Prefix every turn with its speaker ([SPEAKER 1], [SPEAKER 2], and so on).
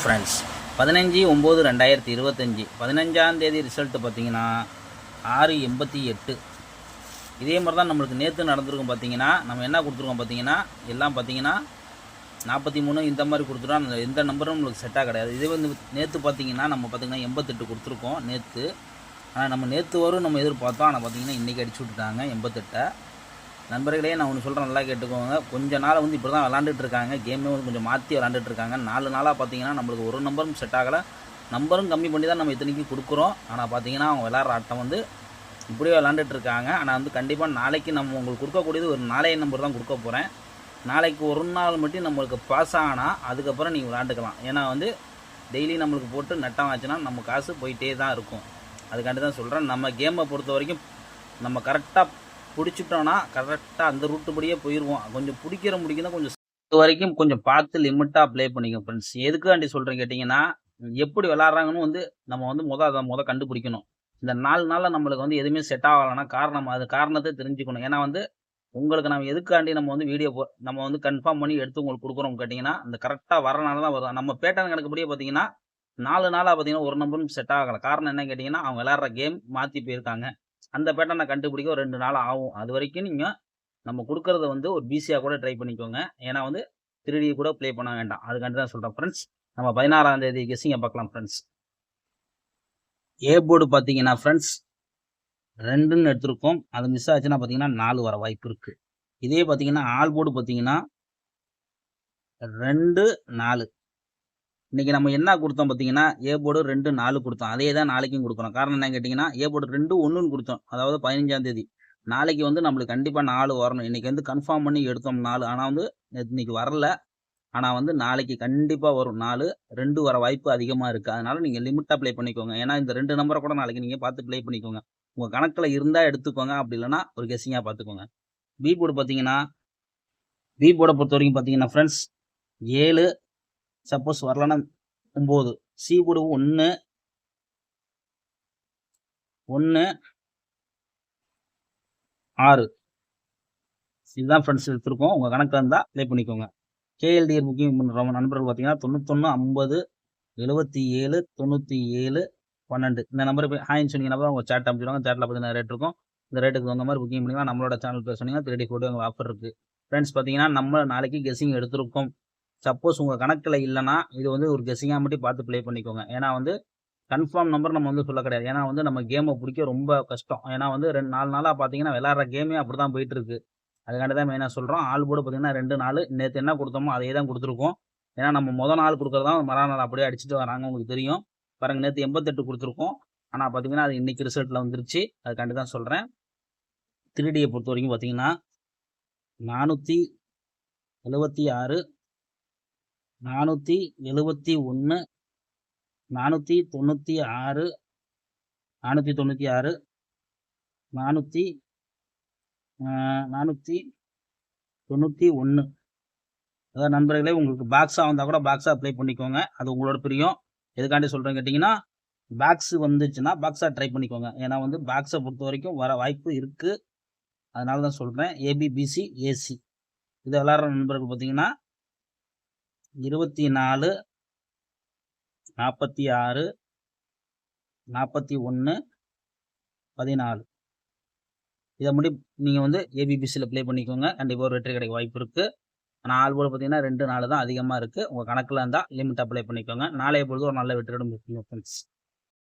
[SPEAKER 1] Friends 15/9/2025 15ஆம் தேதி result பார்த்தீங்கன்னா 688. இதே மாதிரி தான் நம்மளுக்கு நேற்று நடந்திருக்கும். பார்த்தீங்கன்னா நம்ம என்ன கொடுத்துருக்கோம் பார்த்தீங்கன்னா எல்லாம் பார்த்தீங்கன்னா 43 இந்த மாதிரி கொடுத்துட்டோம். அந்த எந்த நம்பரும் நம்மளுக்கு செட்டாக கிடையாது. இதே வந்து நேற்று பார்த்தீங்கன்னா நம்ம பார்த்தீங்கன்னா 88 கொடுத்துருக்கோம் நேற்று. ஆனால் நம்ம நேற்று வரும் நம்ம எதிர்பார்த்தோம். ஆனால் பார்த்தீங்கன்னா இன்றைக்கி அடிச்சு விட்டுட்டாங்க 88. நண்பர்களே, நான் ஒன்று சொல்கிறேன், நல்லா கேட்டுக்கோங்க. கொஞ்ச நாள் வந்து இப்படி தான் விளாண்டுட்டு இருக்காங்க. கேமே வந்து கொஞ்சம் மாற்றி விளாண்டுட்டு இருக்காங்க. 4 நாளாக பார்த்தீங்கன்னா நம்மளுக்கு ஒரு நம்பரும் செட் ஆகலை. நம்பரும் கம்மி பண்ணி தான் நம்ம இத்தனைக்கு கொடுக்குறோம். ஆனால் பார்த்தீங்கன்னா அவங்க விளாட்ற ஆட்டம் வந்து இப்படியே விளாண்டுட்டு இருக்காங்க. ஆனால் வந்து கண்டிப்பாக நாளைக்கு நம்ம உங்களுக்கு கொடுக்கக்கூடியது ஒரு நாளைய நம்பர் தான் கொடுக்க போகிறேன். நாளைக்கு ஒரு நாள் மட்டும் நம்மளுக்கு பாஸ் ஆனால் அதுக்கப்புறம் நீங்கள் விளாண்டுக்கலாம். ஏன்னா வந்து டெய்லி நம்மளுக்கு போட்டு நட்டம் ஆச்சுன்னா நம்ம காசு போயிட்டே தான் இருக்கும். அதுக்காண்டி தான் சொல்கிறேன். நம்ம கேமை பொறுத்த வரைக்கும் நம்ம கரெக்டாக பிடிச்சிட்டோன்னா கரெக்டாக அந்த ரூட்டுப்படியே போயிடுவோம். கொஞ்சம் முடிக்கணும் கொஞ்சம் இது வரைக்கும் கொஞ்சம் பார்த்து லிமிட்டாக ப்ளே பண்ணிக்கோங்க ஃப்ரெண்ட்ஸ். எதுக்காண்டி சொல்கிறேன் கேட்டிங்கன்னா, எப்படி விளாட்றாங்கன்னு வந்து நம்ம வந்து அதை கண்டுபிடிக்கணும். இந்த 4 நாளில் நம்மளுக்கு வந்து எதுவுமே செட் ஆகலைன்னா காரணத்தை தெரிஞ்சுக்கணும். ஏன்னா வந்து உங்களுக்கு நம்ம எதுக்காண்டி நம்ம வந்து நம்ம வந்து கன்ஃபார்ம் பண்ணி எடுத்து உங்களுக்கு கொடுக்குறோம் கேட்டிங்கன்னா, அந்த கரெக்டாக வரனால தான் வரும். நம்ம பேட்டர்ன் கணக்குப்படியே பார்த்தீங்கன்னா 4 நாளாக பார்த்தீங்கன்னா ஒரு நம்பரும் செட் ஆகலை. காரணம் என்ன கேட்டிங்கன்னா, அவங்க விளாட்ற கேம் மாற்றி போயிருக்காங்க. அந்த பேட்டர்னை கண்டுபிடிக்க ஒரு 2 நாள் ஆகும். அது வரைக்கும் நீங்கள் நம்ம கொடுக்குறத வந்து ஒரு பிசியாக கூட ட்ரை பண்ணிக்கோங்க. ஏன்னா வந்து 3D கூட ப்ளே பண்ண வேண்டாம். அதுக்காண்டி தான் சொல்கிறேன் ஃப்ரெண்ட்ஸ். நம்ம 16ஆம் தேதி கெஸ்ஸிங்கை பார்க்கலாம் ஃப்ரெண்ட்ஸ். ஏ போர்டு பார்த்தீங்கன்னா ஃப்ரெண்ட்ஸ் 2ன்னு எடுத்திருக்கோம். அது மிஸ் ஆச்சுன்னா பார்த்தீங்கன்னா 4 வர வாய்ப்பு இருக்குது. இதே பார்த்தீங்கன்னா ஆல் போர்டு பார்த்தீங்கன்னா 2, 4. இன்றைக்கி நம்ம என்ன கொடுத்தோம் பார்த்தீங்கன்னா, ஏ போர்டு 2, 4 கொடுத்தோம். அதே தான் நாளைக்கும் கொடுக்குறோம். காரணம் என்னன்னு கேட்டிங்கன்னா, ஏ போர்டு 2, 1ன்னு கொடுத்தோம். அதாவது 15ஆம் தேதி. நாளைக்கு வந்து நம்மளுக்கு கண்டிப்பாக 4 வரணும். இன்றைக்கி வந்து கன்ஃபார்ம் பண்ணி எடுத்தோம் 4. ஆனால் வந்து இன்றைக்கி வரல. ஆனால் வந்து நாளைக்கு கண்டிப்பாக வரும் 4. 2 வர வாய்ப்பு அதிகமாக இருக்குது. அதனால் நீங்கள் லிமிட்டாக ப்ளே பண்ணிக்கோங்க. ஏன்னா இந்த 2 நம்பரை கூட நாளைக்கு நீங்கள் பார்த்து ப்ளே பண்ணிக்கோங்க. உங்கள் கணக்கில் இருந்தால் எடுத்துக்கோங்க. அப்படி இல்லைன்னா ஒரு கெஸ்ஸிங்காக பார்த்துக்கோங்க. பி போர்டு பார்த்தீங்கன்னா, பி போர்டை பொறுத்த வரைக்கும் பார்த்தீங்கன்னா ஃப்ரெண்ட்ஸ் 7, சப்போஸ் வரலன்னா 9. C board 1, 6. இதுதான் ஃப்ரெண்ட்ஸ் எடுத்துருக்கோம். உங்கள் கணக்கில் இருந்தால் ப்ளே பண்ணிக்கோங்க. கேஎல்டிஆர் புக்கிங் பண்ணுற நண்பர்கள் பார்த்தீங்கன்னா 91 50 77 97 12 இந்த நம்பர் போய் ஹாய்ன்னு சொன்னீங்கன்னா உங்கள் சேட் அமைச்சிடுவாங்க. சேட்டில் பார்த்தீங்கன்னா ரேட் இருக்கும். இந்த ரேட்டுக்கு தகுந்த மாதிரி புக்கிங் பண்ணிக்கலாம். நம்மளோட சேனல் பேர் சொன்னீங்கன்னா 3D ஃபோட்டோ உங்கள் ஆஃபர் இருக்குது. ஃப்ரெண்ட்ஸ் பார்த்தீங்கன்னா நம்ம நாளைக்கு கெஸ்ஸிங் எடுத்திருக்கோம். சப்போஸ் உங்கள் கணக்கில் இல்லைன்னா இது வந்து ஒரு கெஸ்ஸிங்காக மட்டும் பார்த்து ப்ளே பண்ணிக்கோங்க. ஏன்னா வந்து கன்ஃபார்ம் நம்பர் நம்ம வந்து சொல்ல கிடையாது. ஏன்னா வந்து நம்ம கேமை பிடிக்க ரொம்ப கஷ்டம். ஏன்னா வந்து 4 நாளாக பார்த்தீங்கன்னா விளாட்ற கேமே அப்படி தான் போயிட்டுருக்கு. அதுக்காண்டி தான் மெயினாக சொல்கிறோம். ஆள் போர்டு பார்த்தீங்கன்னா 2, 4 நேற்று என்ன கொடுத்தோமோ அதே தான் கொடுத்துருக்கோம். ஏன்னா நம்ம நாள் கொடுக்குறது தான் மறுநாள் அப்படியே அடிச்சுட்டு வராங்க. உங்களுக்கு தெரியும் பாருங்க, நேற்று 88 கொடுத்துருக்கோம். ஆனால் பார்த்தீங்கன்னா அது இன்றைக்கி ரிசல்ட்டில் வந்துருச்சு. அதுக்காண்டி தான் சொல்கிறேன். 3Dயை பொறுத்த வரைக்கும் பார்த்தீங்கன்னா 476 471 496 491 அதாவது நண்பர்களே, உங்களுக்கு பாக்ஸாக வந்தால் கூட பாக்ஸாக ப்ளே பண்ணிக்கோங்க. அது உங்களோட பிரியம். எதுக்காண்டி சொல்கிறேன்னு கேட்டிங்கன்னா, பாக்ஸ் வந்துச்சுன்னா பாக்ஸாக ட்ரை பண்ணிக்கோங்க. ஏன்னா வந்து பாக்ஸை பொறுத்த வரைக்கும் வர வாய்ப்பு இருக்குது. அதனால தான் சொல்கிறேன். ஏபி, பிசி, ஏசி இதை விளாட்ற நண்பர்கள் பார்த்தீங்கன்னா 24 46 41 14 இதை மட்டும் நீங்கள் வந்து ஏபிபிசியில் ப்ளே பண்ணிக்கோங்க. கண்டிப்பாக ஒரு வெற்றி கிடைக்க வாய்ப்பு இருக்குது. ஆனால் ஆள் போர்டு பார்த்தீங்கன்னா 2, 4 தான் அதிகமாக இருக்குது. உங்கள் கணக்கில் இருந்தால் லிமிட்டாக ப்ளே பண்ணிக்கோங்க. நாளைய பொழுது ஒரு நல்ல வெற்றியோட முடியும் ஃப்ரெண்ட்ஸ்.